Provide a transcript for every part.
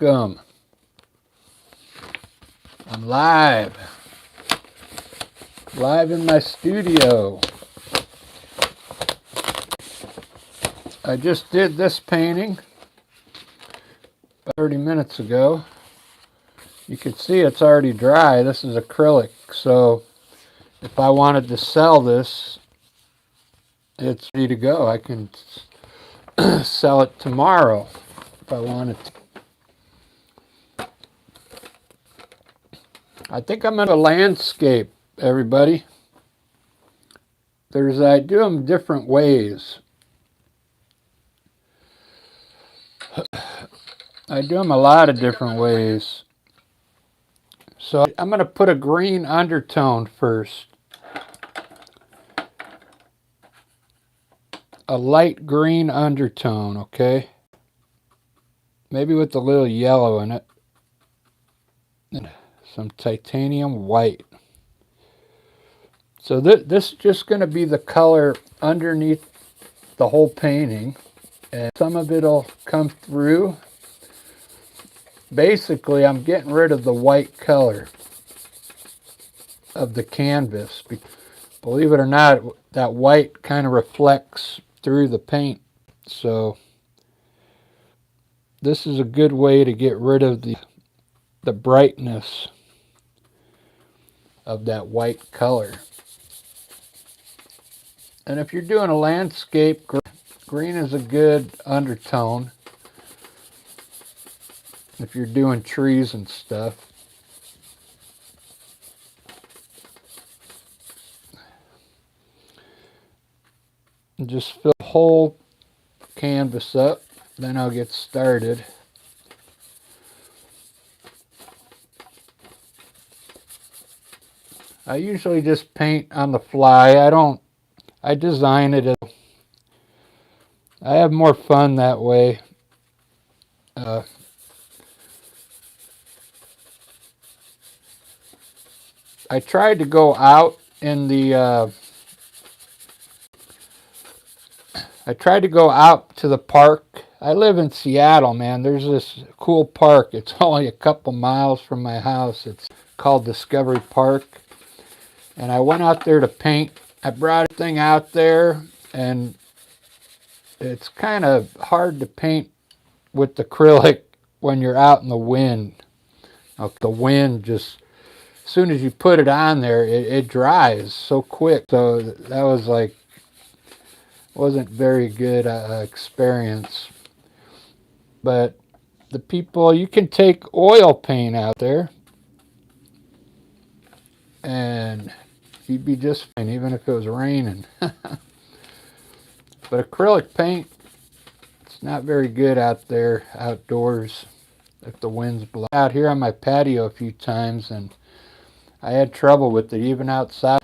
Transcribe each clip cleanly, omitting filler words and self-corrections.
Welcome. I'm live in my studio. I just did this painting about 30 minutes ago. You can see it's already dry. This is acrylic, so if I wanted to sell this, it's ready to go. I can sell it tomorrow if I wanted to. I think I'm going to landscape, everybody. I do them different ways. I do them a lot of different ways. So I'm going to put a green undertone first. A light green undertone, okay? Maybe with a little yellow in it. And some titanium white. So this is just going to be the color underneath the whole painting. And some of it will come through. Basically, I'm getting rid of the white color of the canvas. Believe it or not, that white kind of reflects through the paint. So this is a good way to get rid of the brightness of that white color. And if you're doing a landscape, green is a good undertone. If you're doing trees and stuff. And just fill the whole canvas up, then I'll get started. I usually just paint on the fly. I design it. I have more fun that way. I tried to go out in the I tried to go out to the park. I live in Seattle, man. There's this cool park. It's only a couple miles from my house. It's called Discovery Park. And I went out there to paint. I brought everything out there, and it's kind of hard to paint with acrylic when you're out in the wind. The wind just, as soon as you put it on there, it dries so quick. So that was like, wasn't very good experience. But the people, you can take oil paint out there and you'd be just fine, even if it was raining. But acrylic paint, it's not very good out there outdoors if the wind's blowing. Out here on my patio a few times, and I had trouble with it even outside.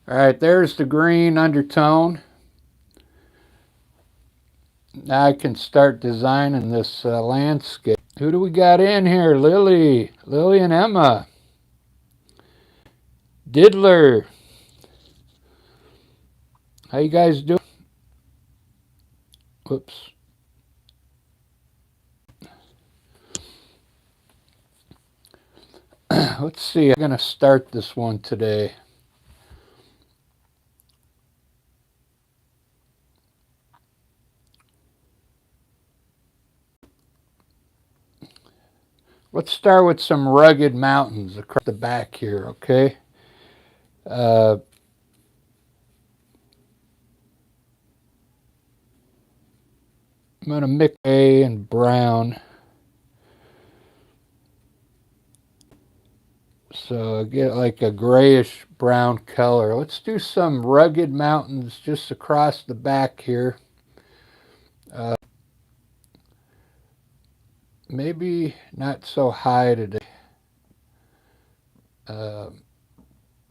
All right, there's the green undertone. Now I can start designing this landscape. Who do we got in here? Lily and Emma. Diddler. How you guys doing? Whoops. Let's see. I'm going to start this one today. Let's start with some rugged mountains across the back here, okay? I'm going to mix gray and brown. So I get like a grayish brown color. Let's do some rugged mountains just across the back here. Maybe not so high today.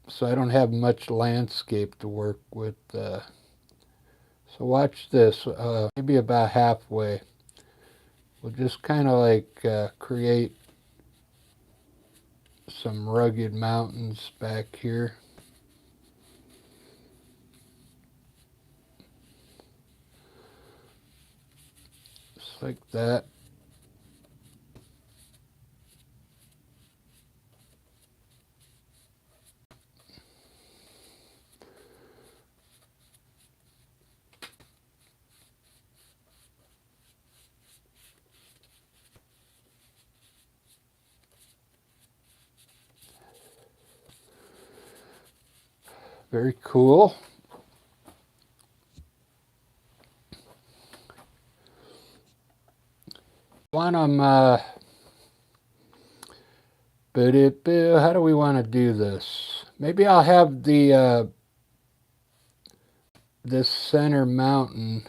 So I don't have much landscape to work with. So watch this. Maybe about halfway. We'll just kind of like create some rugged mountains back here. Just like that. Very cool. Want them, how do we want to do this? Maybe I'll have the this center mountain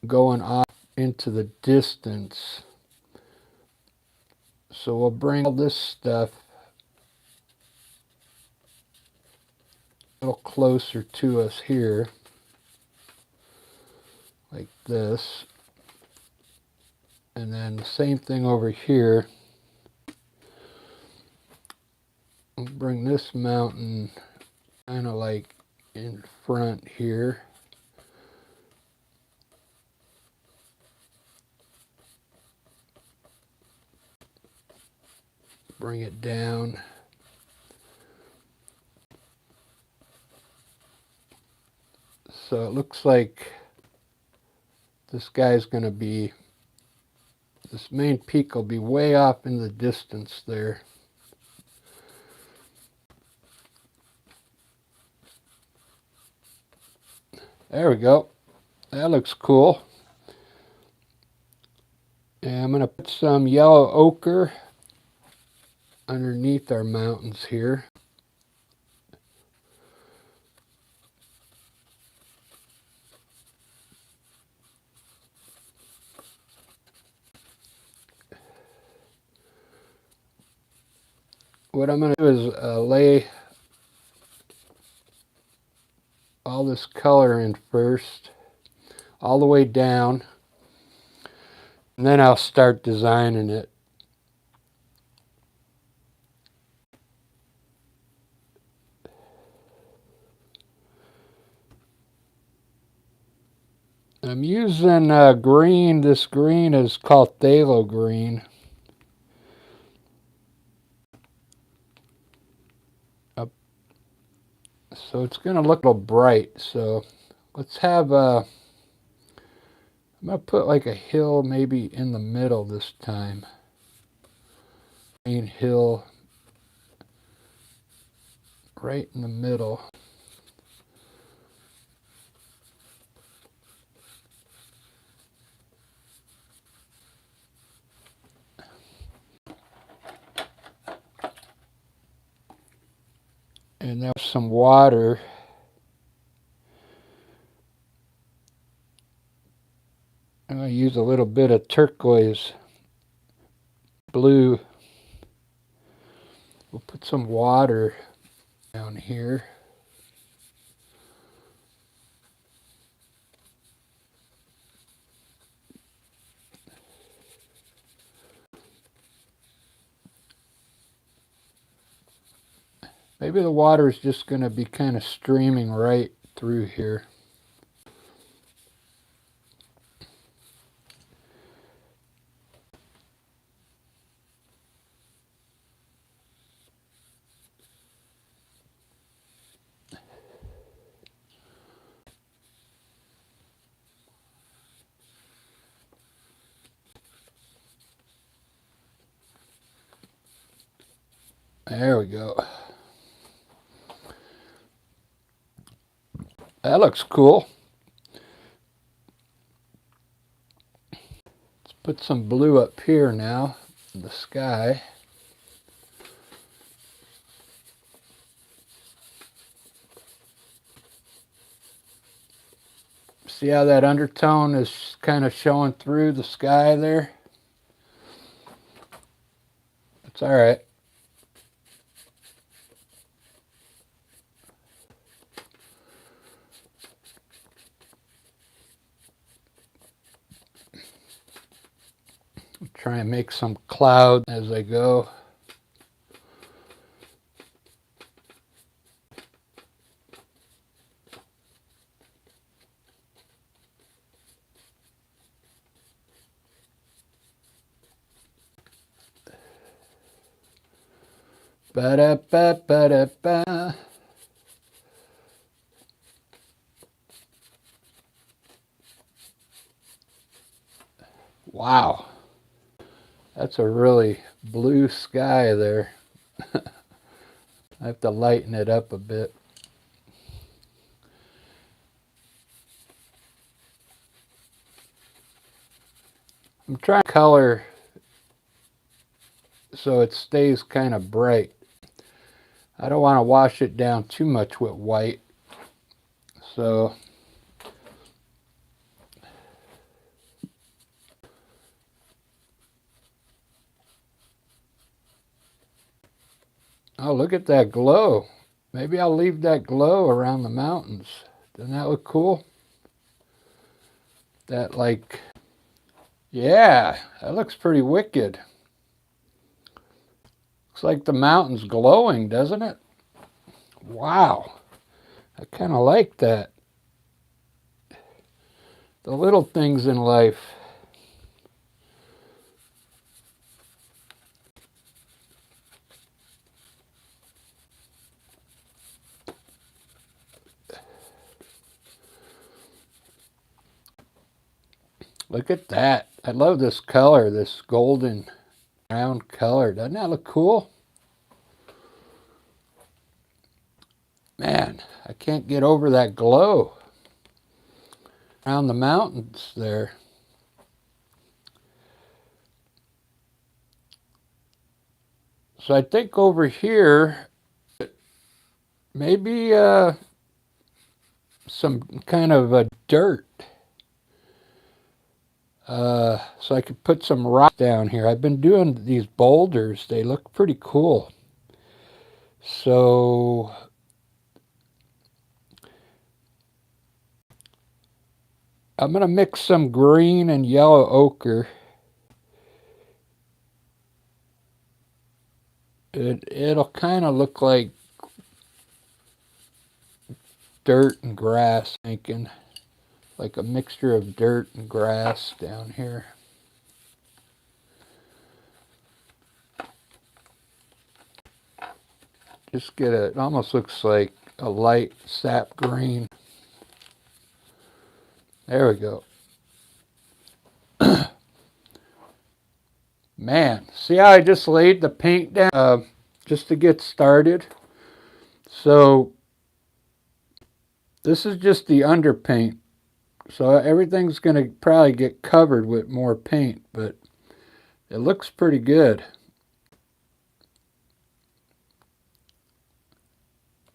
going off into the distance. So we'll bring all this stuff a little closer to us here, like this. And then the same thing over here. We'll bring this mountain kind of like in front here. Bring it down. So it looks like this guy's going to be, this main peak will be way off in the distance there. There we go. That looks cool. And I'm going to put some yellow ochre underneath our mountains here. What I'm going to do is lay all this color in first, all the way down, and then I'll start designing it. I'm using green. This green is called phthalo green. So it's going to look a little bright. So let's have I'm going to put like a hill maybe in the middle this time. Main hill right in the middle. And there's some water. I'm going to use a little bit of turquoise blue. We'll put some water down here. Maybe the water is just going to be kind of streaming right through here. There we go. That looks cool. Let's put some blue up here now in the sky. See how that undertone is kind of showing through the sky there? It's all right. Try and make some cloud as I go. Ba-da-ba-ba-da-ba. Wow. That's a really blue sky there. I have to lighten it up a bit. I'm trying to color so it stays kind of bright. I don't want to wash it down too much with white. So oh, look at that glow. Maybe I'll leave that glow around the mountains. Doesn't that look cool? That like, yeah, that looks pretty wicked. Looks like the mountain's glowing, doesn't it? Wow. I kind of like that. The little things in life. Look at that. I love this color, this golden brown color. Doesn't that look cool? Man, I can't get over that glow around the mountains there. So I think over here, maybe some kind of a dirt. So I could put some rock down here. I've been doing these boulders. They look pretty cool. So I'm going to mix some green and yellow ochre. It'll kind of look like dirt and grass, thinking. Like a mixture of dirt and grass down here. Just get it almost looks like a light sap green. There we go. Man, see how I just laid the paint down just to get started? So this is just the underpaint. So everything's going to probably get covered with more paint, but it looks pretty good.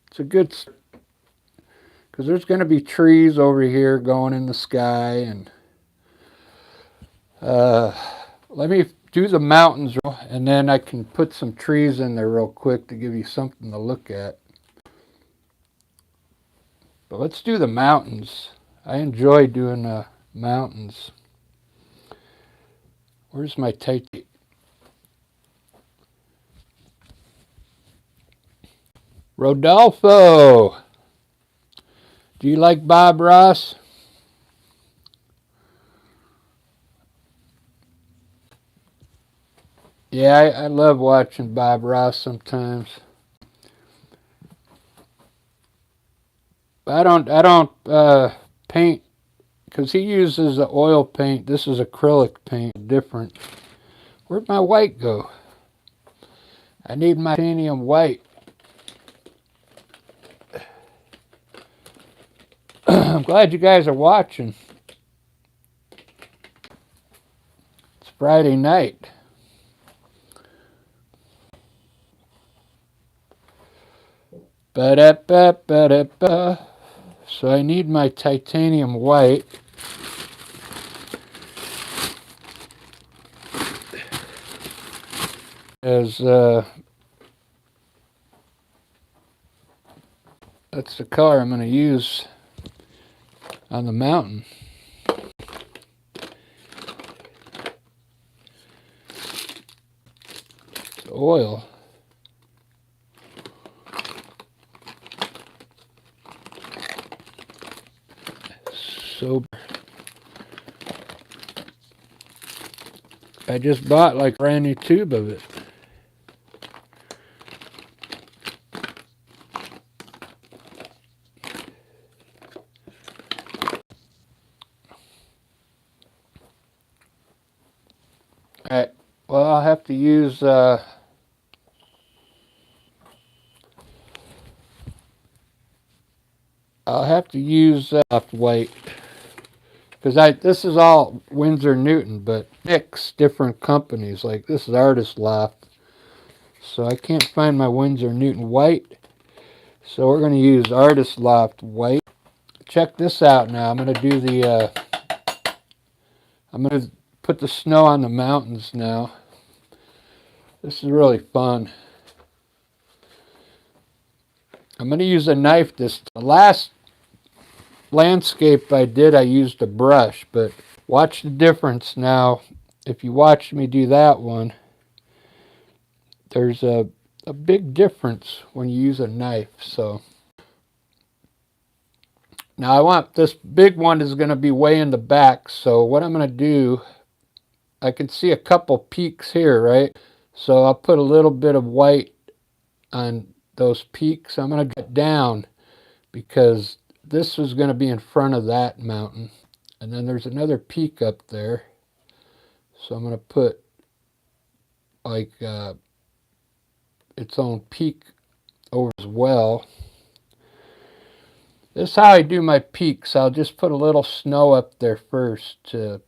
It's a good, because there's going to be trees over here going in the sky, and let me do the mountains, and then I can put some trees in there real quick to give you something to look at. But let's do the mountains. I enjoy doing the mountains. Where's my tight? Rodolfo, do you like Bob Ross? Yeah, I love watching Bob Ross sometimes. I don't paint, because he uses the oil paint. This is acrylic paint, different. Where'd my white go? I need my titanium white. I'm glad you guys are watching. It's Friday night. Ba-da-ba-ba-da-ba. So I need my titanium white. As that's the color I'm going to use on the mountain. The oil. So I just bought like a brand new tube of it. Alright, well I'll have to use I'll have to use white. Because this is all Winsor Newton, but mix different companies. Like this is Artist Loft. So I can't find my Winsor Newton white. So we're going to use Artist Loft white. Check this out now. I'm going to do the, I'm going to put the snow on the mountains now. This is really fun. I'm going to use a knife the last landscape I did, I used a brush, but watch the difference now. If you watch me do that one, there's a big difference when you use a knife. So now I want this big one is going to be way in the back. So what I'm going to do, I can see a couple peaks here, right? So I'll put a little bit of white on those peaks. I'm going to get down because this is going to be in front of that mountain. And then there's another peak up there. So I'm going to put like its own peak over as well. This is how I do my peaks. I'll just put a little snow up there first to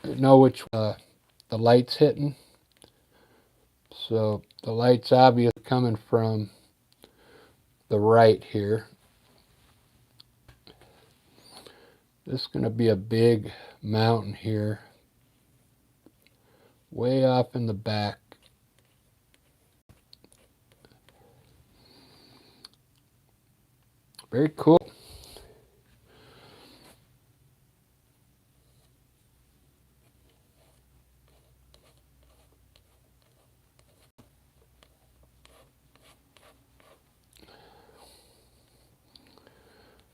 know which the light's hitting. So the light's obviously coming from the right here. This is going to be a big mountain here, way off in the back. Very cool.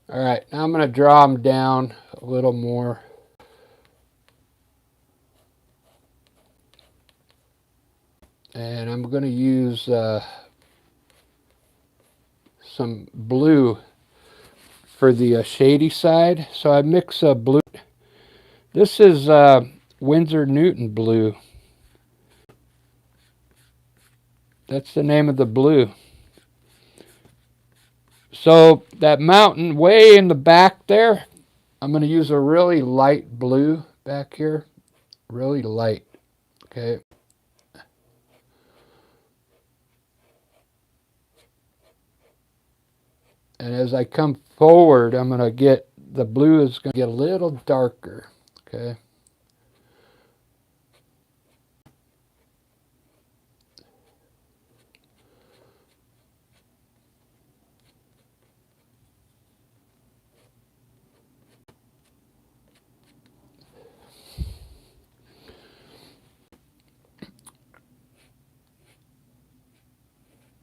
All right, now I'm going to draw them down a little more. And I'm going to use some blue for the shady side. So I mix blue. This is Winsor Newton blue. That's the name of the blue. So that mountain way in the back there, I'm going to use a really light blue back here. Really light. Okay. And as I come forward, I'm going to get, the blue is going to get a little darker. Okay.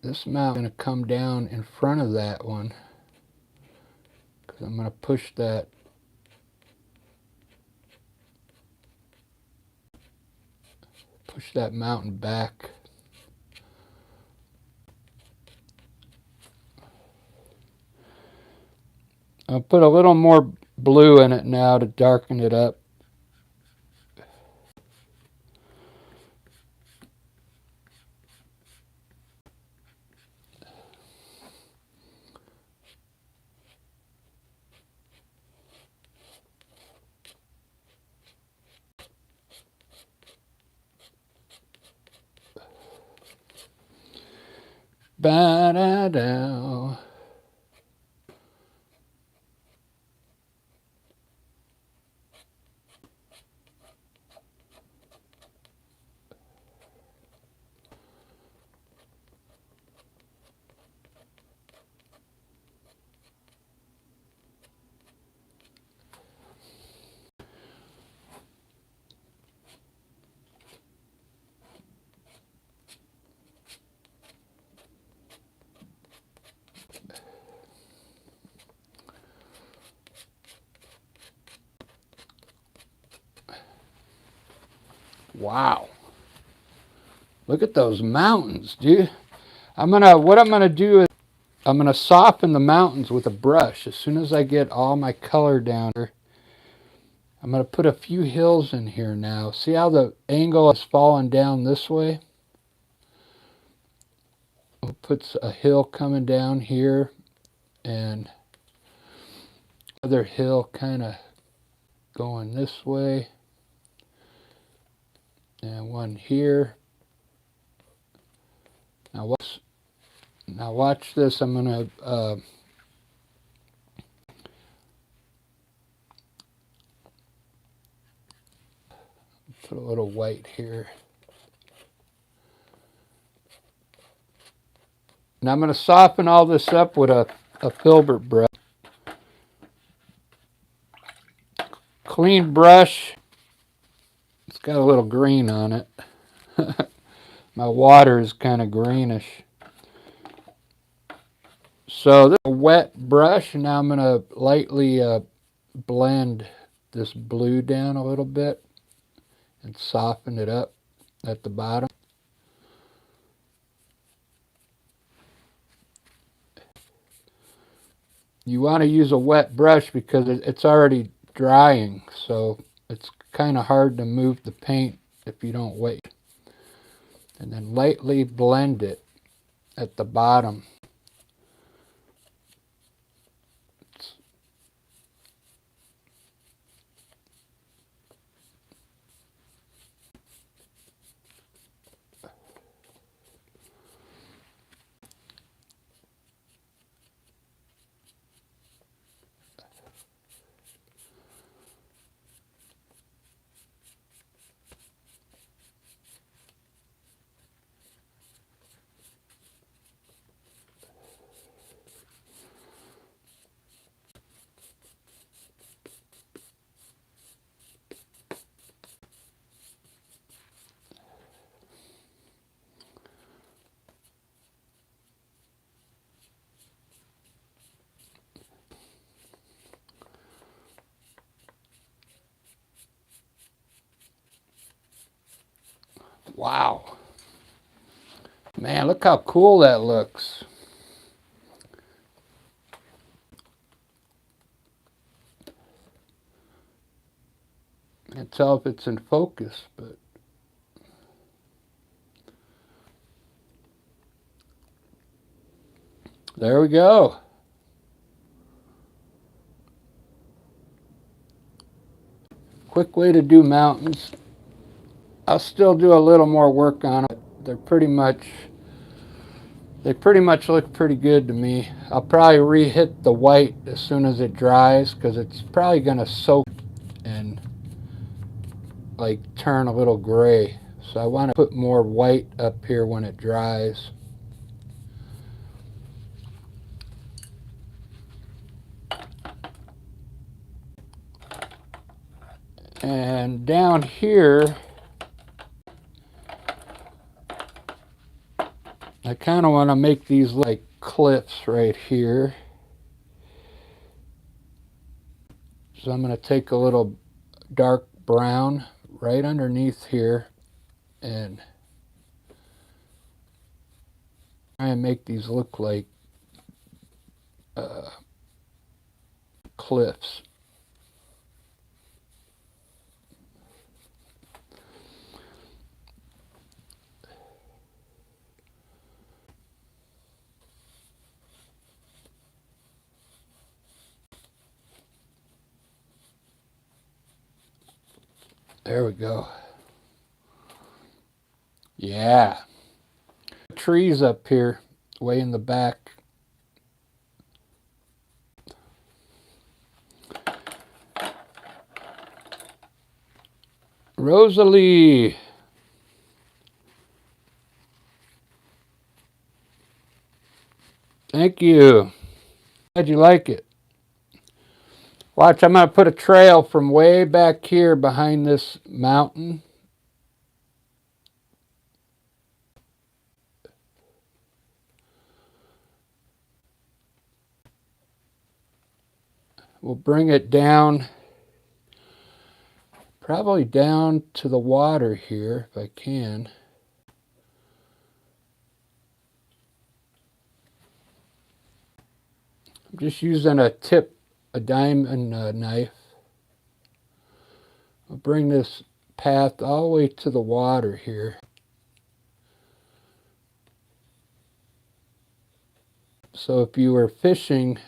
This mountain is going to come down in front of that one. Because I'm going to push that mountain back. I'll put a little more blue in it now to darken it up. Ba-da-da. Wow. Look at those mountains, dude. What I'm gonna do is I'm gonna soften the mountains with a brush. As soon as I get all my color down here, I'm gonna put a few hills in here now. See how the angle is falling down this way? We'll put a hill coming down here, and Other hill kind of going this way. And one here. Now watch this. I'm going to put a little white here. Now I'm going to soften all this up with a filbert brush. Clean brush. It's got a little green on it. My water is kind of greenish. So this is a wet brush. Now I'm going to lightly blend this blue down a little bit and soften it up at the bottom. You want to use a wet brush because it's already drying, so it's kind of hard to move the paint if you don't wait. And then lightly blend it at the bottom. Wow. Man, look how cool that looks. Can't tell if it's in focus, but there we go. Quick way to do mountains. I'll still do a little more work on it. They pretty much look pretty good to me. I'll probably re-hit the white as soon as it dries because it's probably going to soak and like turn a little gray. So I want to put more white up here when it dries. And down here, I kind of want to make these like cliffs right here. So I'm going to take a little dark brown right underneath here and try and make these look like cliffs. There we go. Yeah. Trees up here, way in the back. Rosalie. Thank you. Glad you like it. Watch, I'm going to put a trail from way back here behind this mountain. We'll bring it down, probably down to the water here if I can. I'm just using a diamond knife. I'll bring this path all the way to the water here. So if you were fishing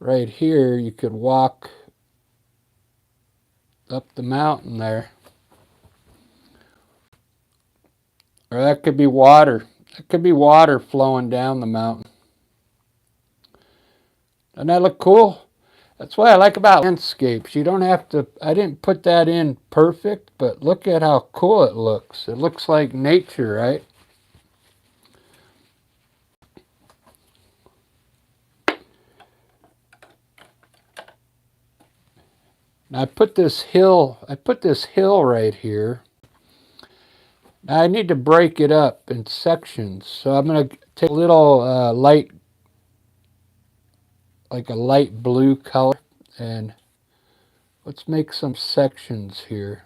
right here, you could walk up the mountain there. Or that could be water. It could be water flowing down the mountain. Doesn't that look cool? That's what I like about landscapes. You don't have to, I didn't put that in perfect, but look at how cool it looks. It looks like nature, right? Now I put this hill right here. Now I need to break it up in sections. So I'm going to take a little light, like a light blue color, and let's make some sections here.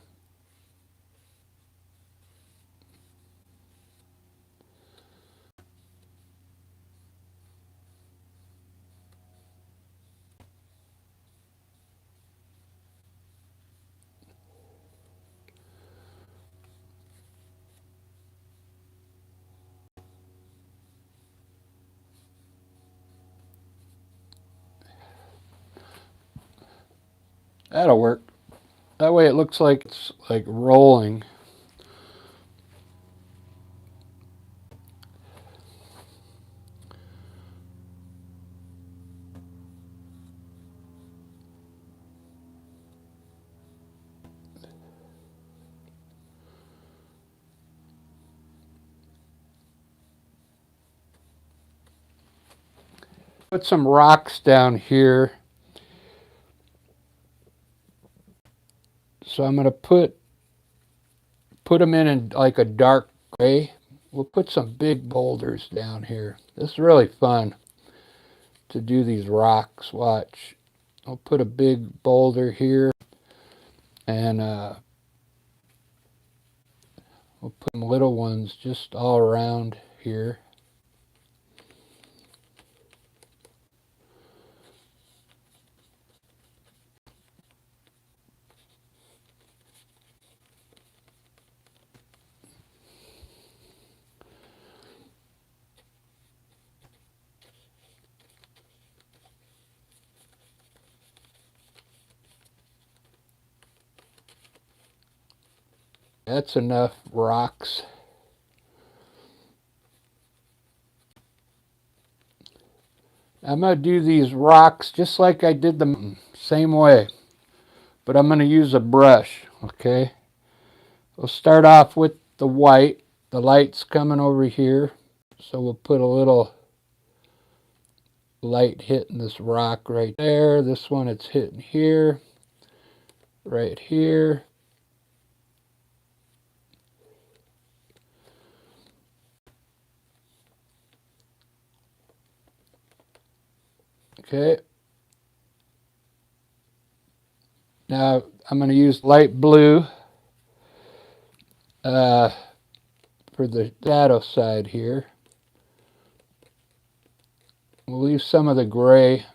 That'll work. That way it looks like it's like rolling. Put some rocks down here. So I'm going to put them in like a dark gray. We'll put some big boulders down here. This is really fun to do these rocks. Watch. I'll put a big boulder here, and we'll put some little ones just all around here. That's enough rocks. I'm going to do these rocks just like I did the mountain, same way. But I'm going to use a brush, okay? We'll start off with the white. The light's coming over here. So we'll put a little light hitting this rock right there. This one it's hitting here, right here. Okay. Now I'm going to use light blue for the shadow side here. We'll leave some of the gray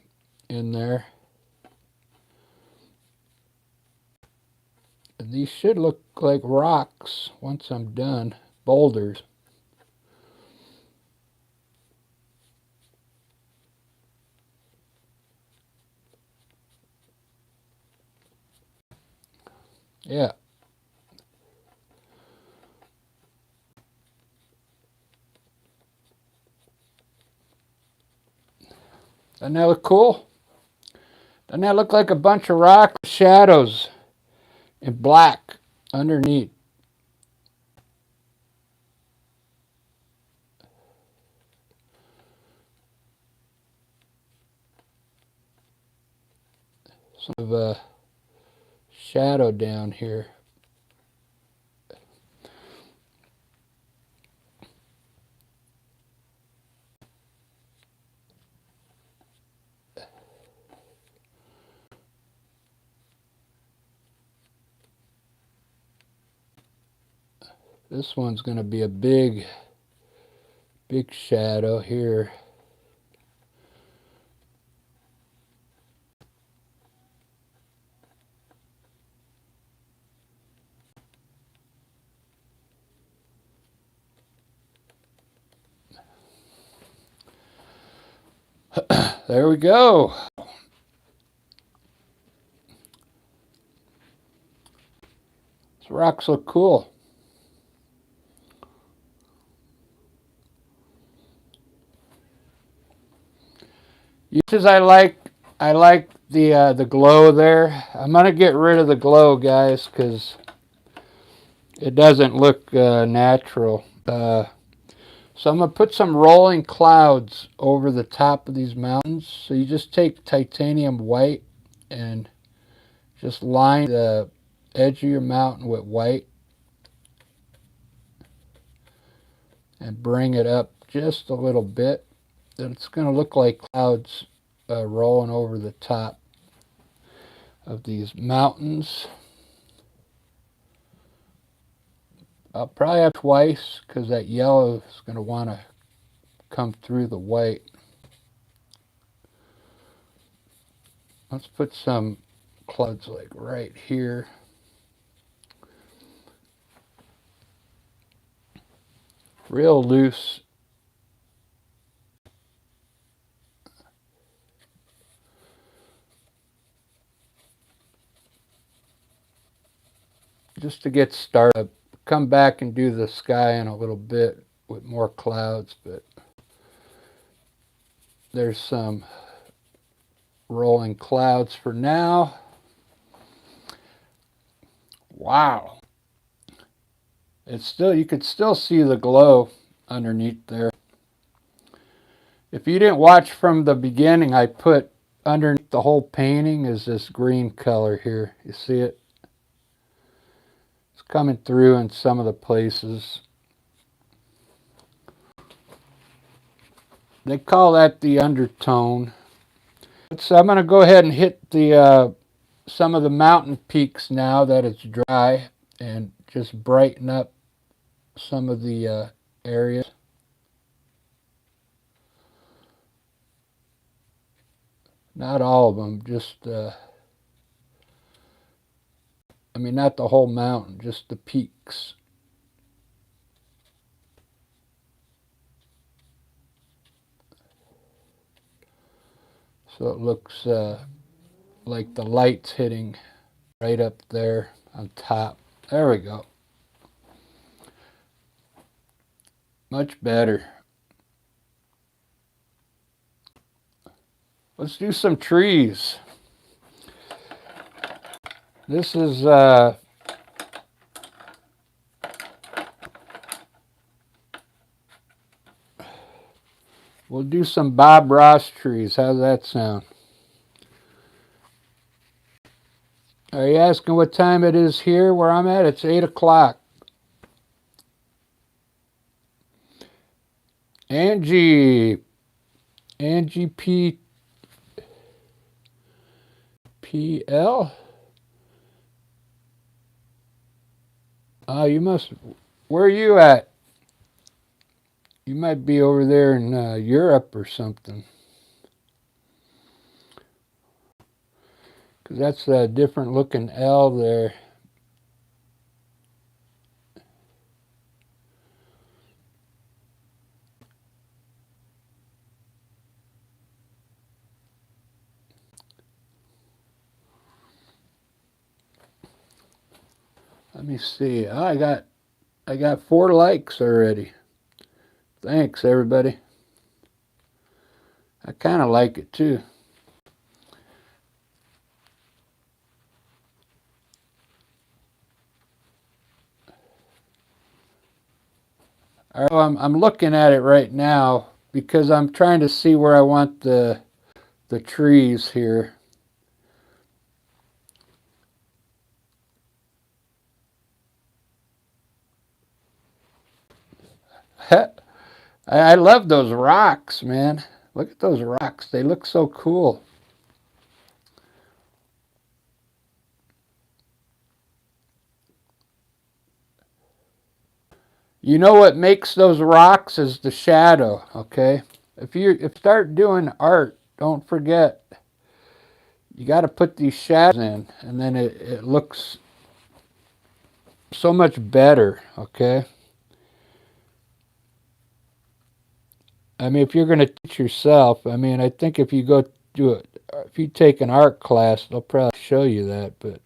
in there. And these should look like rocks once I'm done, boulders. Yeah. Doesn't that look cool? Doesn't that look like a bunch of rock shadows in black underneath? Sort of a shadow down here. This one's going to be a big shadow here. There we go. rock's look cool. Uses I like the glow there. I'm gonna get rid of the glow, guys, because it doesn't look natural. So I'm gonna put some rolling clouds over the top of these mountains. So you just take titanium white and just line the edge of your mountain with white and bring it up just a little bit. Then it's going to look like clouds rolling over the top of these mountains. I'll probably have twice because that yellow is going to want to come through the white. Let's put some clouds like right here. Real loose. Just to get started. Come back and do the sky in a little bit with more clouds, but there's some rolling clouds for now. Wow. It's still, you could still see the glow underneath there. If you didn't watch from the beginning, I put underneath the whole painting is this green color here. You see it? It's coming through in some of the places. They call that the undertone. So I'm going to go ahead and hit the some of the mountain peaks now that it's dry and just brighten up some of the areas. Not all of them, just, I mean, not the whole mountain, just the peaks. So it looks like the light's hitting right up there on top. There we go. Much better. Let's do some trees. This is we'll do some Bob Ross trees. How's that sound? Are you asking what time it is here where I'm at? It's 8 o'clock. Angie PL? Oh, you must, where are you at? You might be over there in Europe or something. Because that's a different looking L there. Let me see. Oh, I got 4 likes already. Thanks, everybody. I kind of like it too. I'm looking at it right now because I'm trying to see where I want the trees here. I love those rocks, man. Look at those rocks. They look so cool. You know what makes those rocks is the shadow, okay? If you start doing art, don't forget, you got to put these shadows in, and then it looks so much better, okay? I mean, if you're going to teach yourself, I mean, I think if you go do it, if you take an art class, they'll probably show you that, but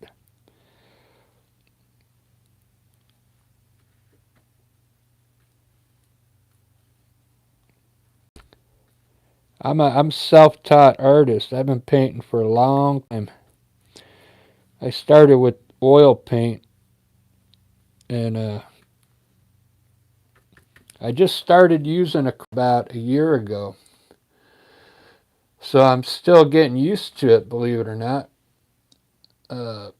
I'm self-taught artist. I've been painting for a long time. I started with oil paint, and I just started using it about a year ago. So I'm still getting used to it, believe it or not. Uh,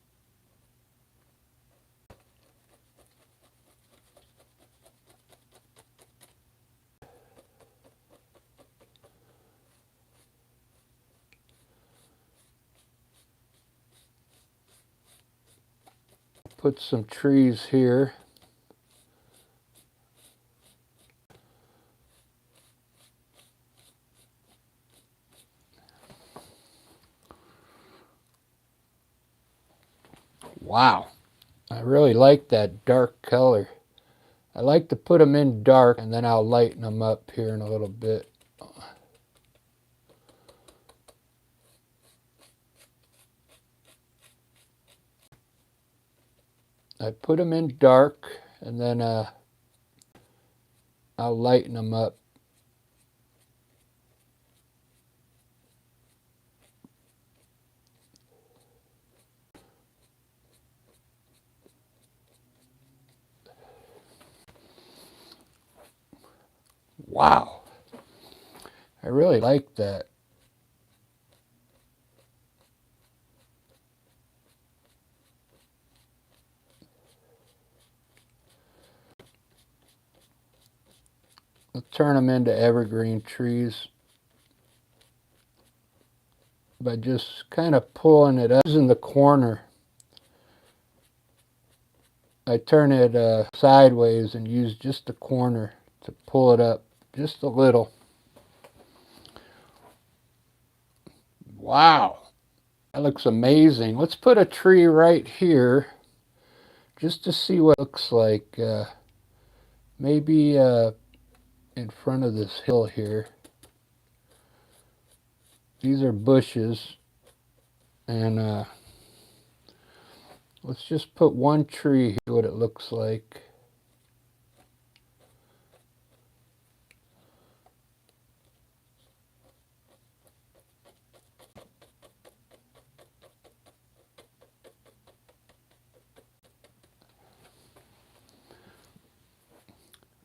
put some trees here. Wow, I really like that dark color. I like to put them in dark and then I'll lighten them up here in a little bit. I put them in dark and then I'll lighten them up. Wow, I really like that. I'll turn them into evergreen trees by just kind of pulling it up in the corner. I turn it sideways and use just the corner to pull it up just a little. Wow, that looks amazing. Let's put a tree right here just to see what it looks like. Maybe in front of this hill here. These are bushes, and let's just put one tree here, what it looks like.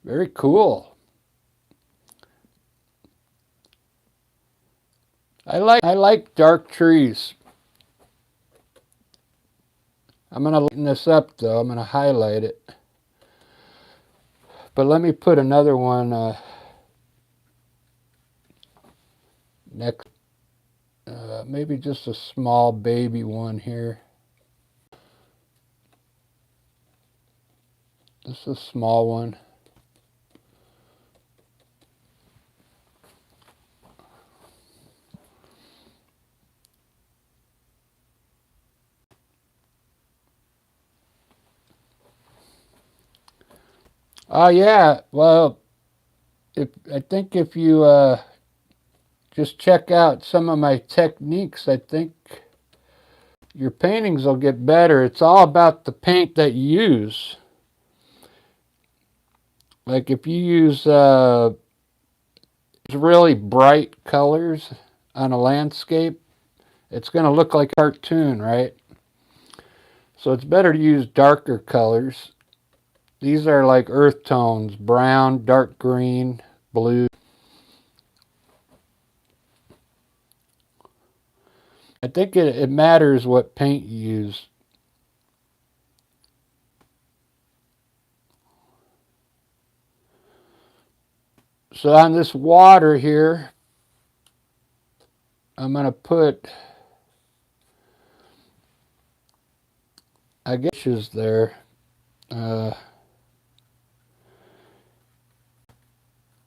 Very cool. I like dark trees. I'm going to lighten this up though. I'm going to highlight it. But let me put another one next. Maybe just a small baby one here. Just a small one. Oh yeah, well, I think if you just check out some of my techniques, I think your paintings will get better. It's all about the paint that you use. Like if you use really bright colors on a landscape, it's going to look like a cartoon, right? So it's better to use darker colors. These are like earth tones: brown, dark green, blue. I think it matters what paint you use. So on this water here, I'm going to put, I guess, is there.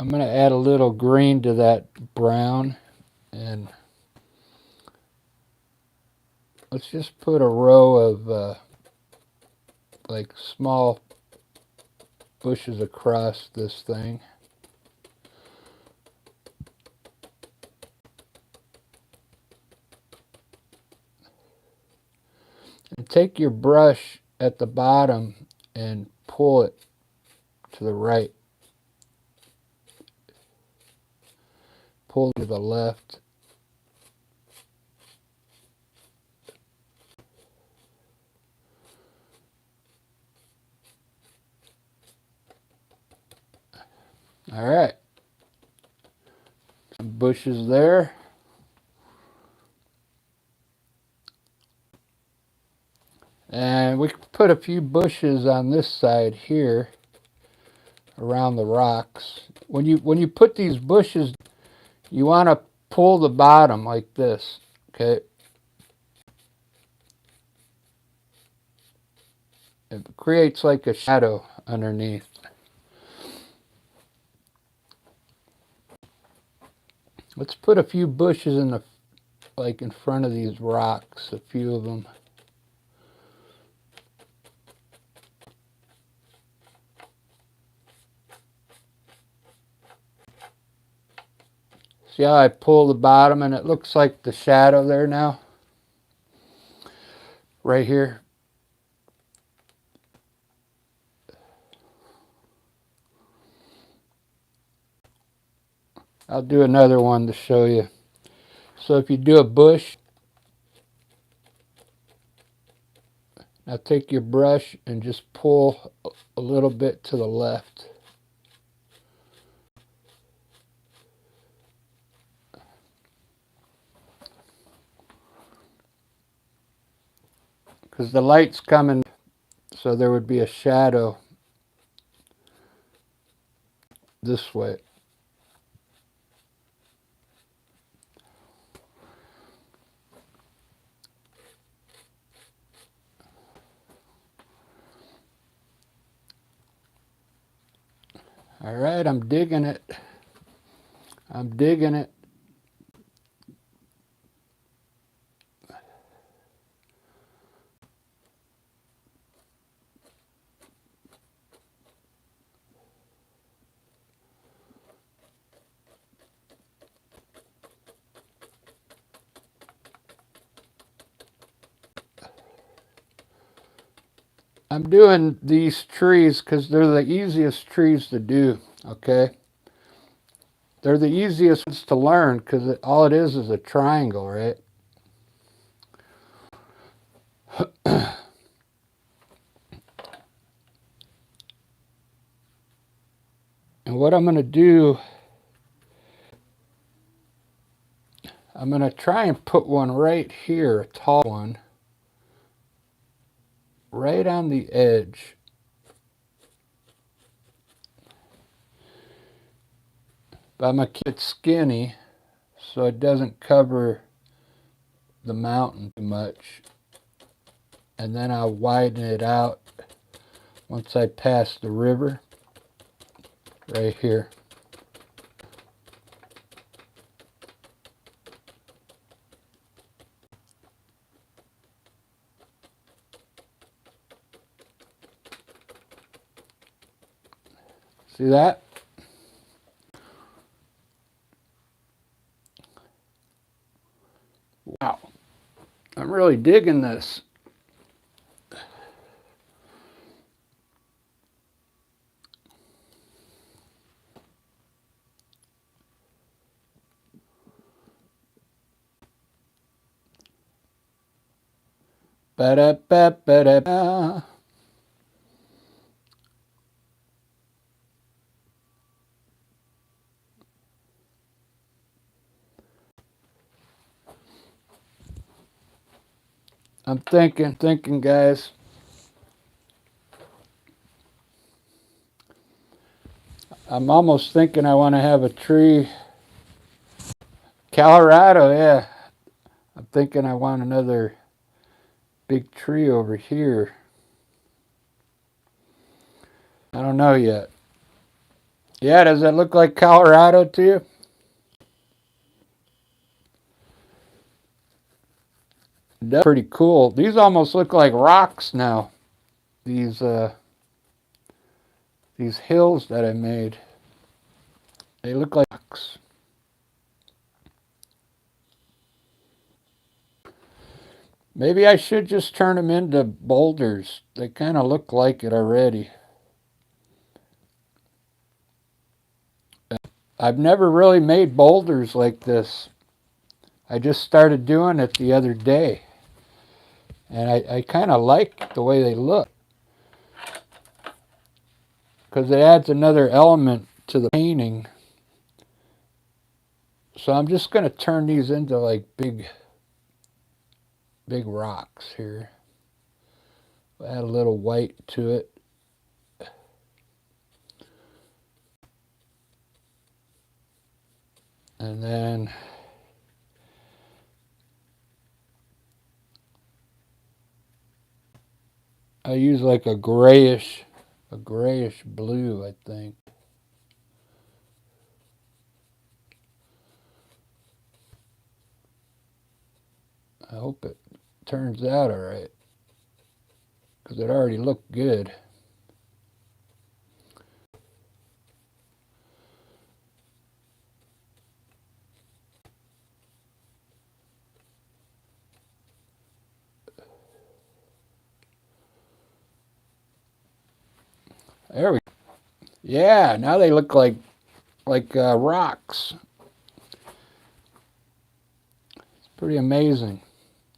I'm going to add a little green to that brown, and let's just put a row of like small bushes across this thing. And take your brush at the bottom and pull it to the right. pull to the left. All right. Some bushes there. And we put a few bushes on this side here around the rocks. When you put these bushes, you want to pull the bottom like this, okay? It creates like a shadow underneath. Let's put a few bushes in the in front of these rocks, a few of them. See how I pull the bottom and it looks like the shadow there now? Right here. I'll do another one to show you. So if you do a bush, now take your brush and just pull a little bit to the left. Because the light's coming, so there would be a shadow this way. All right, I'm digging it. I'm digging it. I'm doing these trees because they're the easiest trees to do, okay? They're the easiest ones to learn because all it is a triangle, right? And what I'm going to do, I'm going to try and put one right here, a tall one, right on the edge. But I'm going to keep it skinny so it doesn't cover the mountain too much. And then I'll widen it out once I pass the river right here. See that? Wow. I'm really digging this. Ba-da-ba-ba-da-ba. I'm thinking, guys. I'm almost thinking I want to have a tree. Colorado, yeah. I'm thinking I want another big tree over here. I don't know yet. Yeah, does that look like Colorado to you? That's pretty cool. These almost look like rocks now. These hills that I made. They look like rocks. Maybe I should just turn them into boulders. They kind of look like it already. I've never really made boulders like this. I just started doing it the other day. And I kind of like the way they look. Because it adds another element to the painting. So I'm just going to turn these into like big rocks here. Add a little white to it. And then I use like a grayish blue, I think. I hope it turns out all right, because it already looked good. There we go. Yeah, now they look like rocks. It's pretty amazing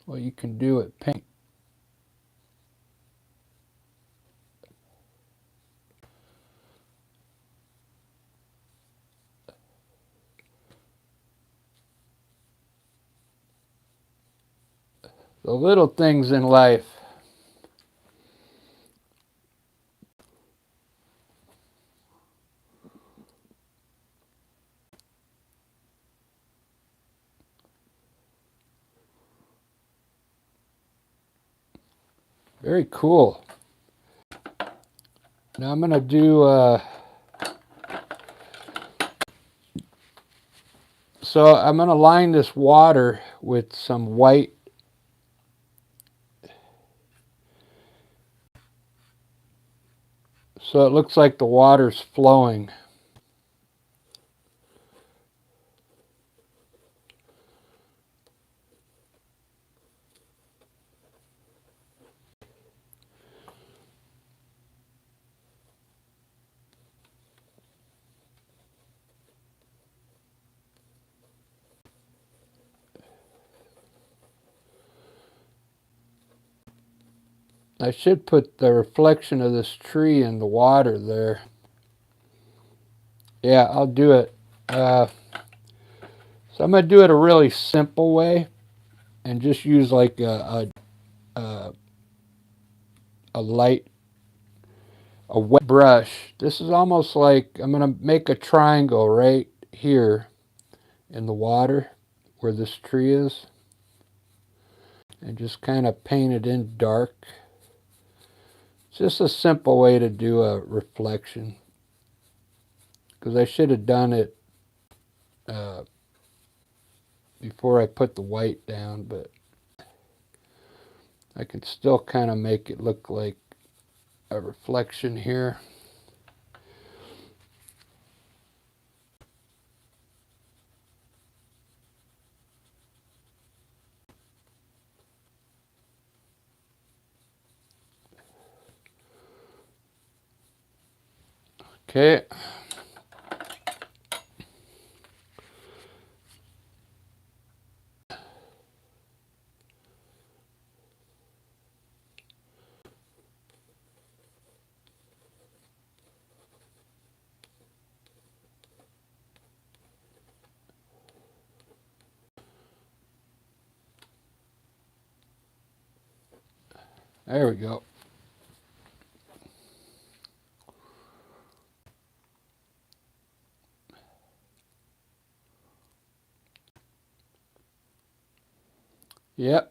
what you can do with paint. The little things in life. Very cool. Now I'm going to do, so I'm going to line this water with some white. So it looks like the water's flowing. I should put the reflection of this tree in the water there. Yeah, I'll do it. So I'm going to do it a really simple way and just use like a light, a wet brush. This is almost like I'm going to make a triangle right here in the water where this tree is and just kind of paint it in dark. It's just a simple way to do a reflection, because I should have done it before I put the white down, but I can still kind of make it look like a reflection here. Okay. There we go. Yep.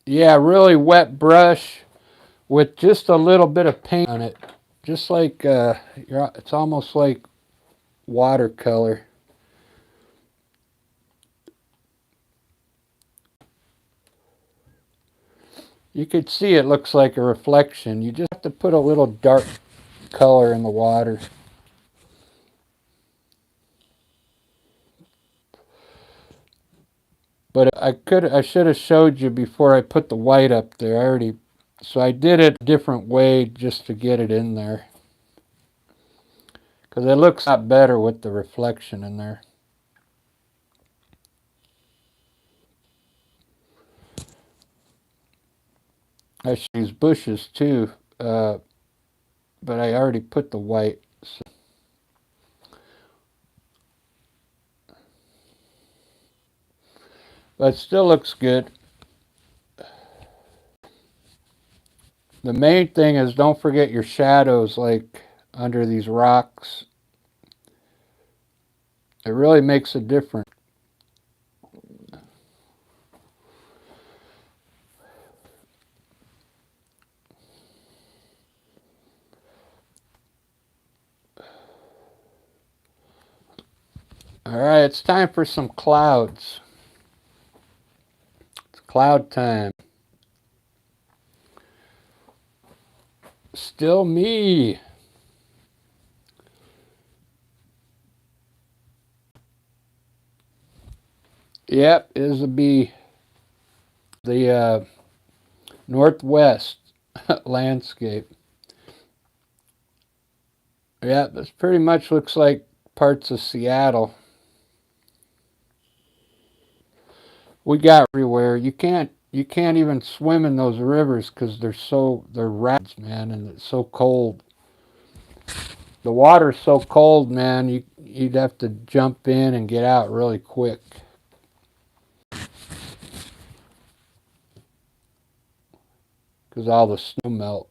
Yeah, really wet brush with just a little bit of paint on it. Just like, it's almost like watercolor. You could see it looks like a reflection. You just have to put a little dark color in the water. But I should have showed you before I put the white up there. So I did it a different way just to get it in there. because it looks a lot better with the reflection in there. I should use bushes too, but I already put the white. So. But it still looks good. The main thing is don't forget your shadows, like under these rocks. It really makes a difference. All right, it's time for some clouds. It's cloud time. Still me. Yep, it'll be the northwest landscape. Yeah, this pretty much looks like parts of Seattle. We got everywhere. You can't even swim in those rivers because they're rapids, man, and it's so cold. The water's so cold, man. You'd have to jump in and get out really quick. Because all the snow melt.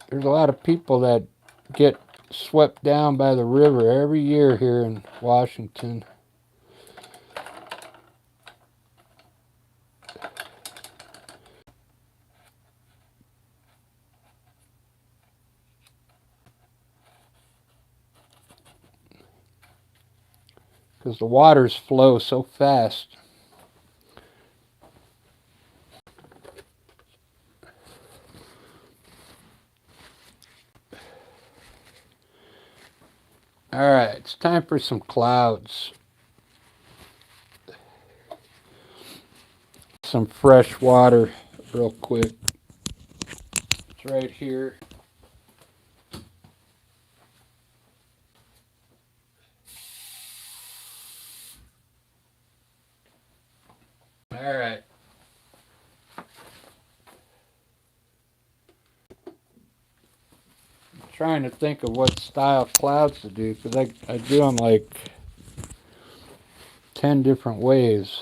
There's a lot of people that get swept down by the river every year here in Washington. Because the waters flow so fast. All right, it's time for some clouds. Some fresh water real quick. It's right here. All right. I'm trying to think of what style clouds to do because I do them like 10 different ways.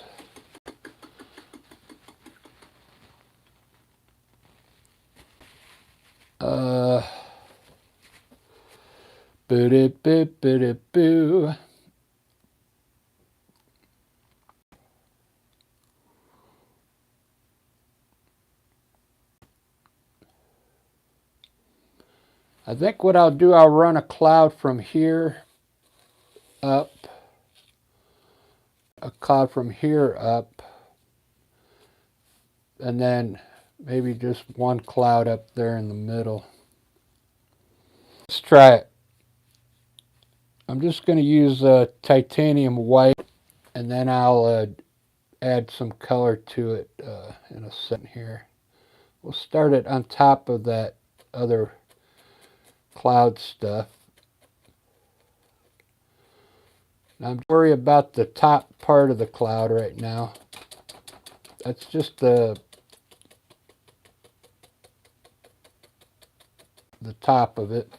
Boo. I think what I'll do, I'll run a cloud from here up, a cloud from here up, and then maybe just one cloud up there in the middle. Let's try it. I'm just going to use titanium white, and then I'll add some color to it in a second here. We'll start it on top of that other cloud stuff. Now I'm worried about the top part of the cloud right now. That's just the top of it.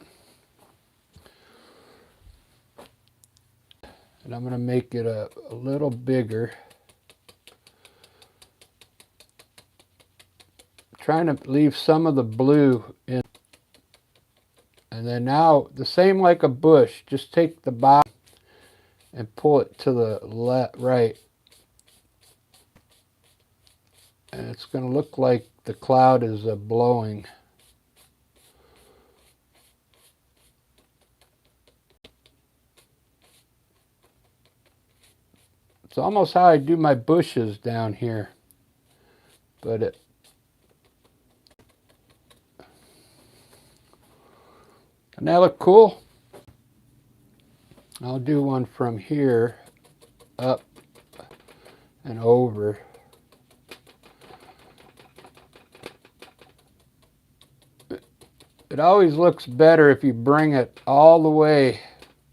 And I'm going to make it a little bigger. Trying to leave some of the blue in. And then now, the same like a bush, just take the bottom and pull it to the right. And it's going to look like the cloud is blowing. It's almost how I do my bushes down here. But doesn't that look cool? I'll do one from here up and over. It always looks better if you bring it all the way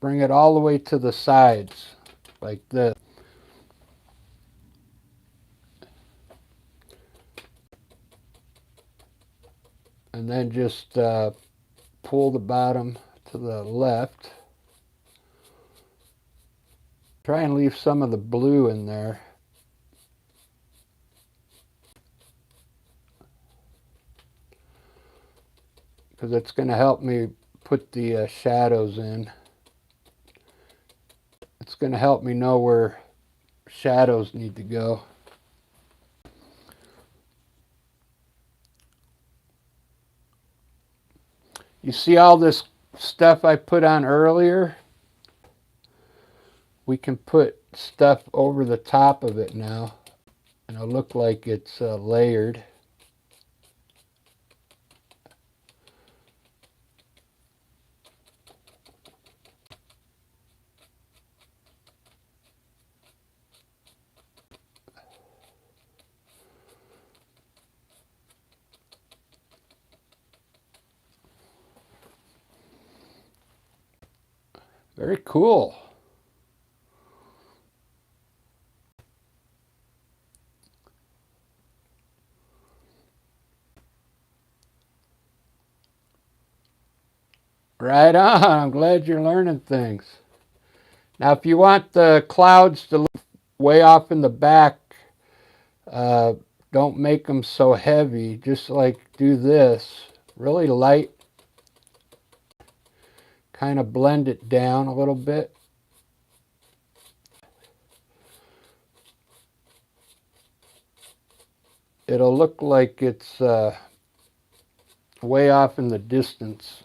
to the sides, like this. And then just pull the bottom to the left. Try and leave some of the blue in there. Because it's going to help me put the shadows in. It's going to help me know where shadows need to go. You see all this stuff I put on earlier? We can put stuff over the top of it now, and it'll look like it's layered. Very cool. Right on. I'm glad you're learning things. Now, if you want the clouds to look way off in the back, don't make them so heavy. Just like do this. Really light. Kind of blend it down a little bit. It'll look like it's way off in the distance.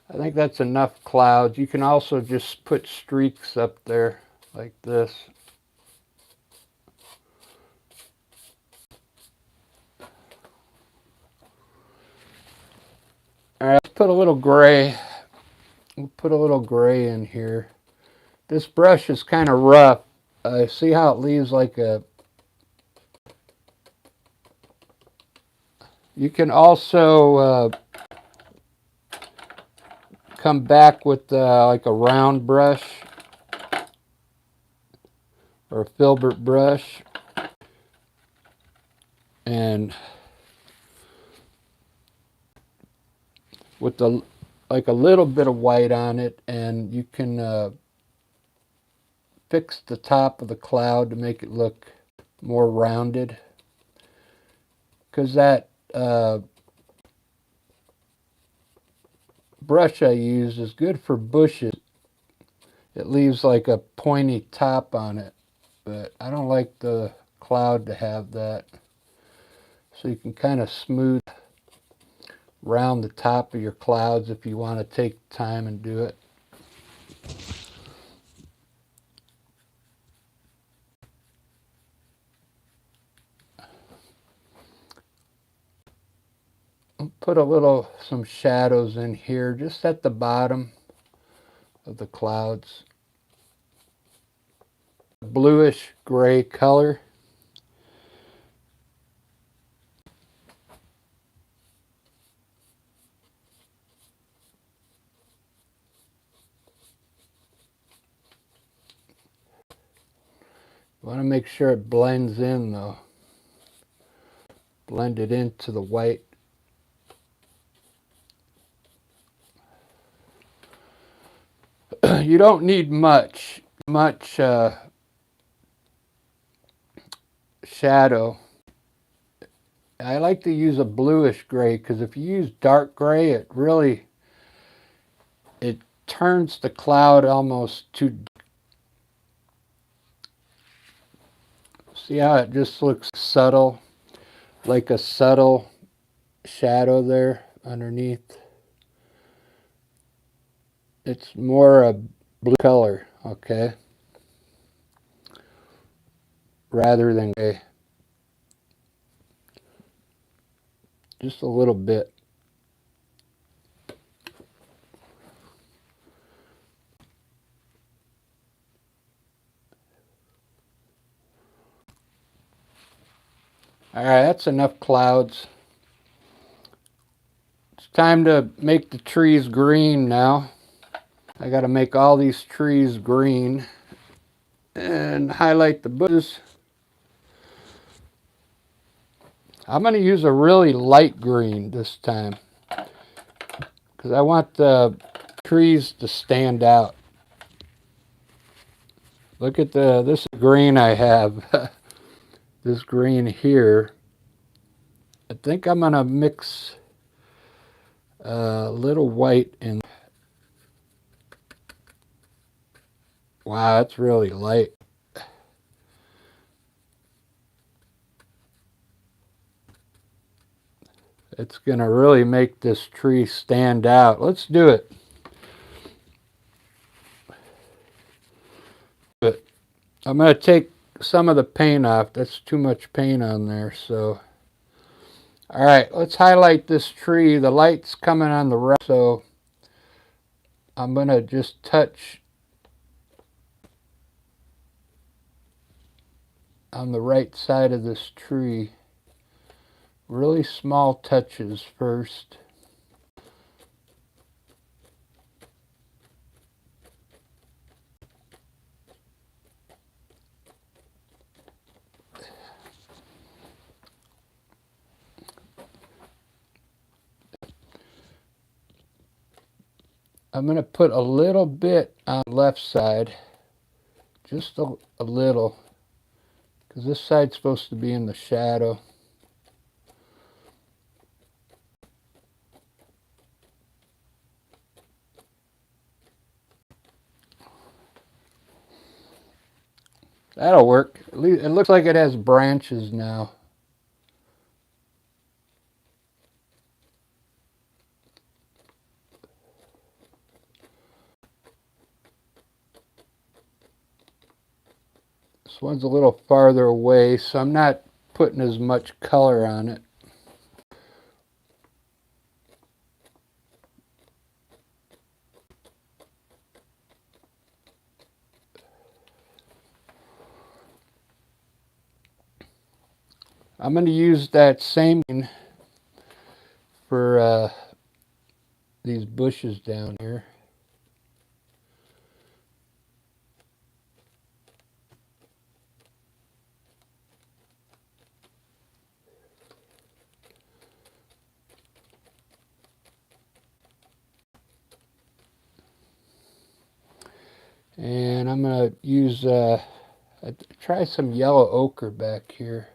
I think that's enough clouds. You can also just put streaks up there like this. All right, let's put a little gray. We'll put a little gray in here. This brush is kind of rough. See how it leaves like a... You can also come back with like a round brush or a filbert brush and with the like a little bit of white on it, and you can fix the top of the cloud to make it look more rounded, because that brush I use is good for bushes. It leaves like a pointy top on it, but I don't like the cloud to have that. So you can kind of smooth round the top of your clouds if you want to take time and do it. Put some shadows in here, just at the bottom of the clouds. Bluish gray color. You want to make sure it blends in though. Blend it into the white. You don't need much shadow. I like to use a bluish gray, because if you use dark gray, it turns the cloud almost too. See how it just looks subtle, like a subtle shadow there underneath. It's more a blue color, okay, rather than gray. Just a little bit. All right, that's enough clouds. It's time to make the trees green now. I got to make all these trees green and highlight the bushes. I'm going to use a really light green this time because I want the trees to stand out. Look at this green I have. This green here. I think I'm going to mix a little white in. Wow, that's really light. It's going to really make this tree stand out. Let's do it. But I'm going to take some of the paint off. That's too much paint on there. So, all right, let's highlight this tree. The light's coming on the right, so I'm going to just touch on the right side of this tree. Really small touches first. I'm going to put a little bit on the left side, just a little, because this side's supposed to be in the shadow. That'll work. At least it looks like it has branches now. This one's a little farther away, so I'm not putting as much color on it. I'm going to use that same for these bushes down here. And I'm going to use, try some yellow ochre back here.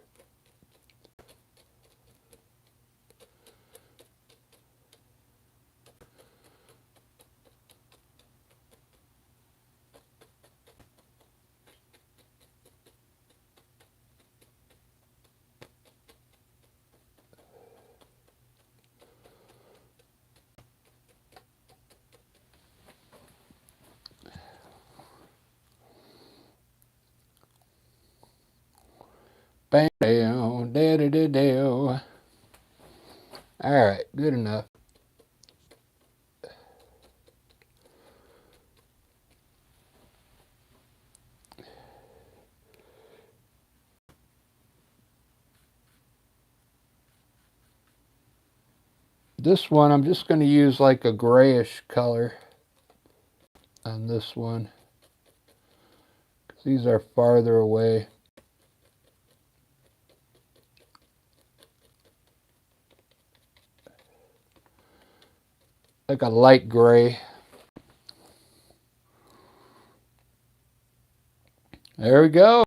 Bam, down, da da da da. All right, good enough. This one, I'm just going to use like a grayish color on this one, because these are farther away. Like a light gray. There we go.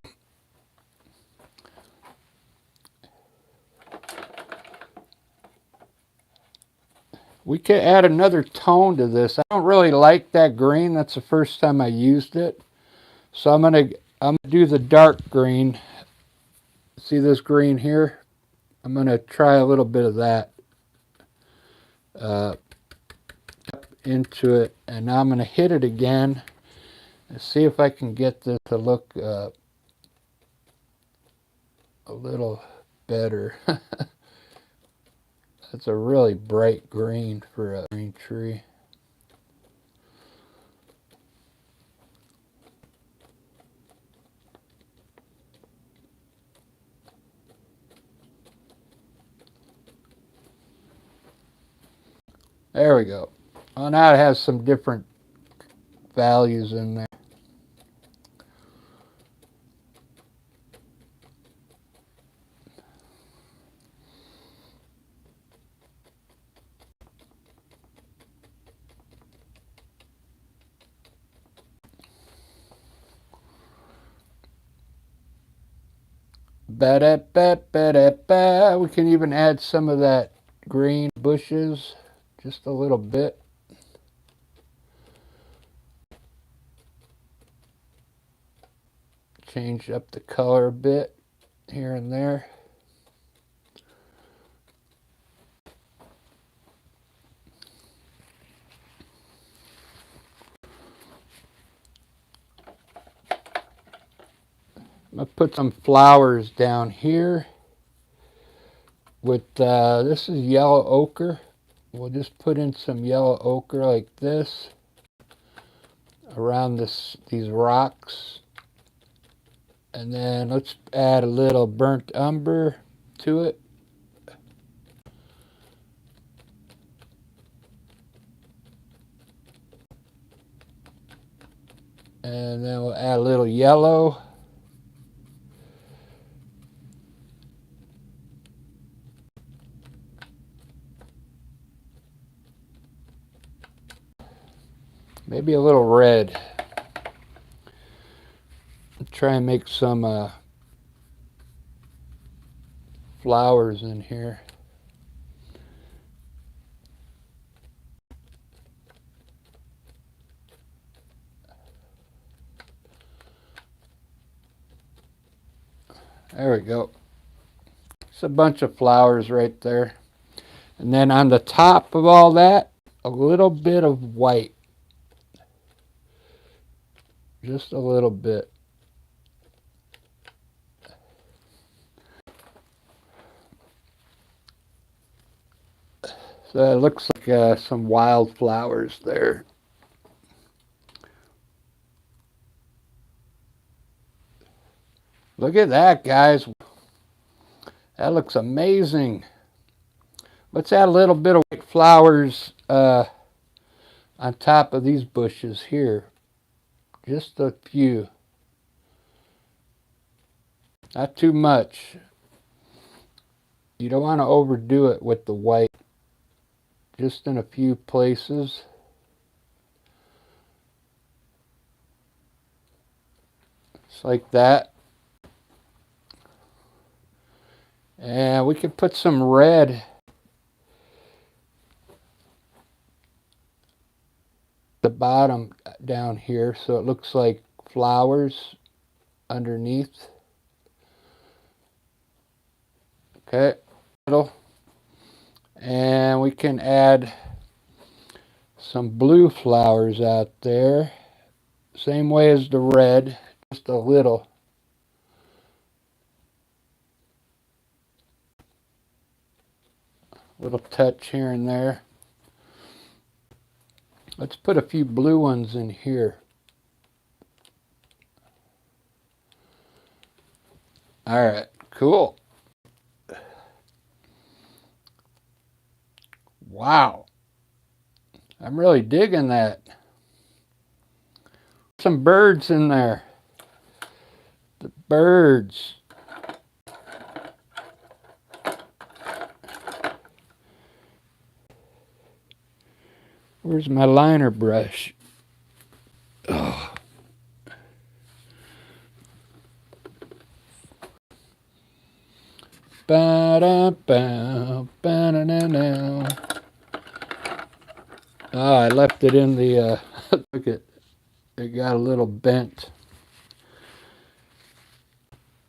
We could add another tone to this. I don't really like that green. That's the first time I used it. So I'm gonna do the dark green. See this green here? I'm gonna try a little bit of that into it, and now I'm gonna hit it again and see if I can get this to look a little better. That's a really bright green for a green tree. There we go. Well, now it has some different values in there. Ba-da-ba-ba-da-ba. We can even add some of that green bushes, just a little bit. Change up the color a bit here and there. I'm going to put some flowers down here with, this is yellow ochre. We'll just put in some yellow ochre like this around these rocks. And then let's add a little burnt umber to it. And then we'll add a little yellow. Maybe a little red. Try and make some flowers in here. There we go. It's a bunch of flowers right there. And then on the top of all that, a little bit of white. Just a little bit. So it looks like some wildflowers there. Look at that, guys. That looks amazing. Let's add a little bit of white flowers on top of these bushes here. Just a few. Not too much. You don't want to overdo it with the white. Just in a few places. Just like that. And we can put some red at the bottom down here so it looks like flowers underneath. Okay. And we can add some blue flowers out there. Same way as the red, just a little. Little touch here and there. Let's put a few blue ones in here. All right, cool. Wow. I'm really digging that. Some birds in there. The birds. Where's my liner brush? Oh. Ba-da-ba, ba-da-da-da. Oh, I left it in the, look at, it got a little bent.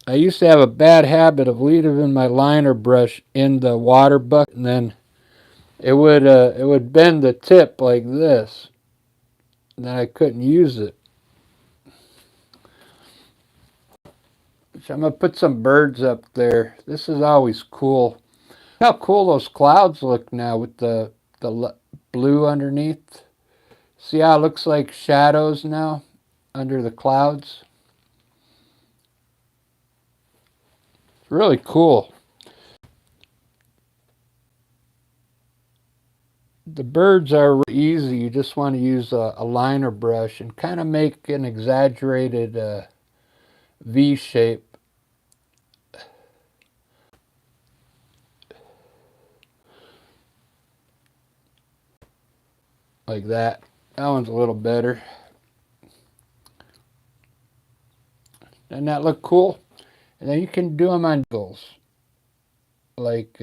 I used to have a bad habit of leaving my liner brush in the water bucket, and then it would bend the tip like this, and then I couldn't use it. So I'm going to put some birds up there. This is always cool. How cool those clouds look now with the blue underneath. See how it looks like shadows now under the clouds? It's really cool. The birds are easy. You just want to use a liner brush and kind of make an exaggerated V shape. Like that. That one's a little better. Doesn't that look cool? And then you can do them on angles. Like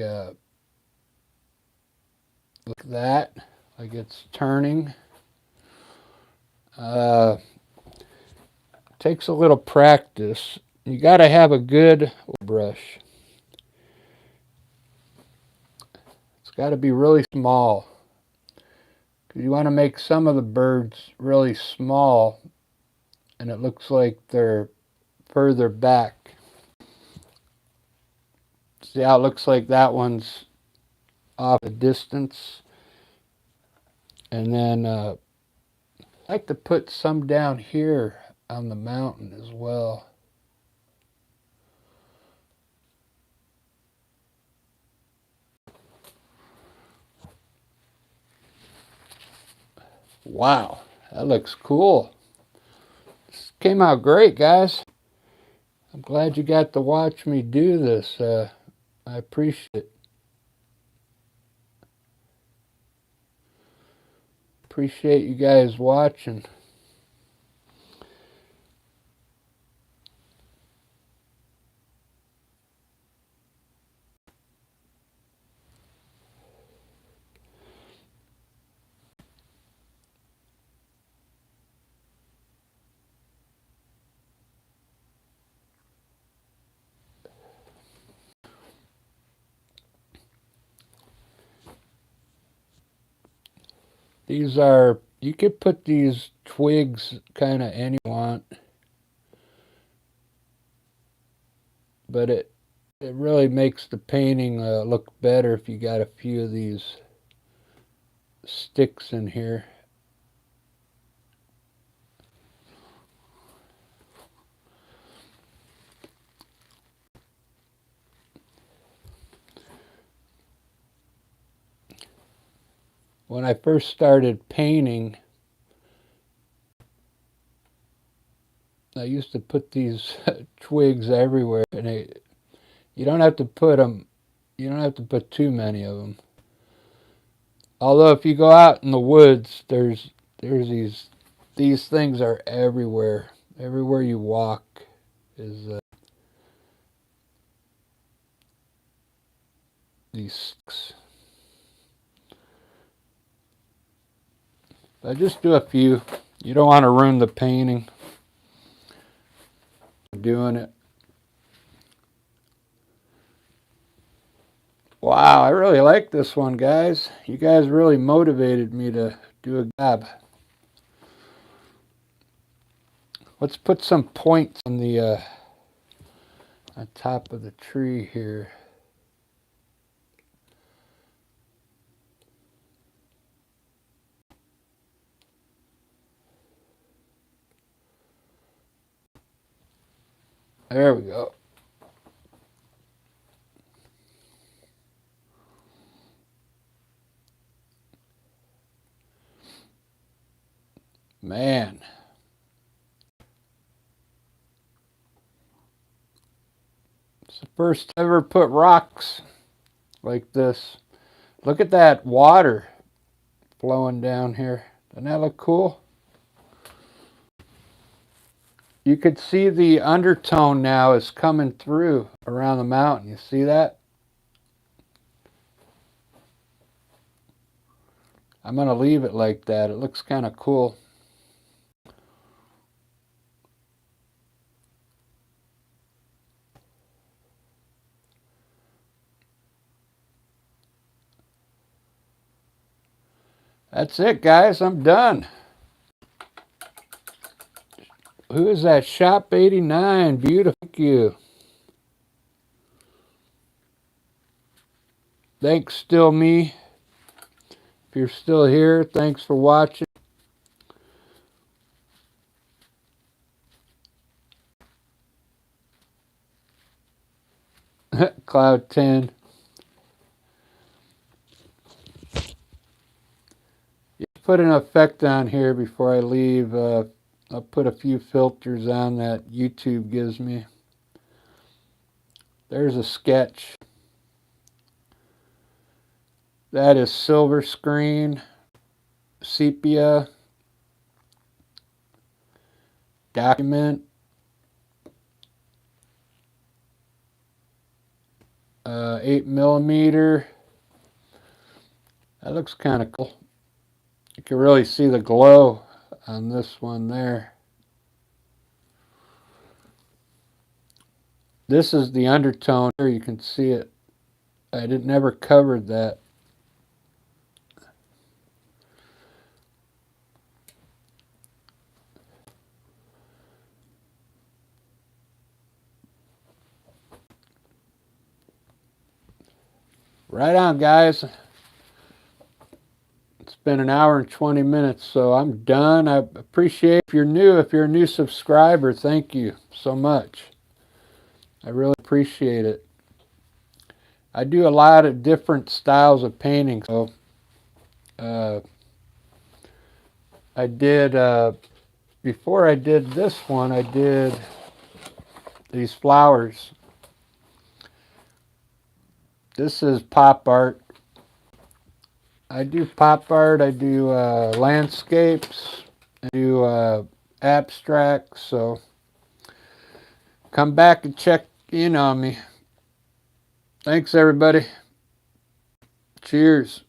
that. Like it's turning. Takes a little practice. You got to have a good brush. It's got to be really small. Because you want to make some of the birds really small. And it looks like they're further back. See how it looks like that one's off a distance. And then I like to put some down here on the mountain as well. Wow, that looks cool. This came out great, guys. I'm glad you got to watch me do this. I appreciate it. Appreciate you guys watching. These are, you could put these twigs kind of any you want. But it really makes the painting look better if you got a few of these sticks in here. When I first started painting, I used to put these twigs everywhere, and you don't have to put them. You don't have to put too many of them. Although if you go out in the woods, there's these things are everywhere. Everywhere you walk is these sticks. I just do a few. You don't want to ruin the painting doing it. Wow, I really like this one, guys. You guys really motivated me to do a job. Let's put some points on the on top of the tree here. There we go. Man. It's the first I ever put rocks like this. Look at that water flowing down here. Doesn't that look cool? You could see the undertone now is coming through around the mountain. You see that? I'm going to leave it like that. It looks kind of cool. That's it, guys. I'm done. Who is that? Shop 89. Beautiful. Thank you. Thanks, Still Me. If you're still here, thanks for watching. Cloud 10. put an effect on here before I leave. I'll put a few filters on that YouTube gives me. There's a sketch. That is silver screen, sepia, document, 8mm. That looks kind of cool. You can really see the glow on this one there. This is the undertone here. You can see it. I never covered that. Right on, guys. It's been an hour and 20 minutes, so I'm done. I appreciate if you're a new subscriber, thank you so much. I really appreciate it. I do a lot of different styles of painting. So I did, before I did this one, I did these flowers. This is pop art. I do pop art, I do landscapes, I do abstracts, so come back and check in on me. Thanks, everybody. Cheers.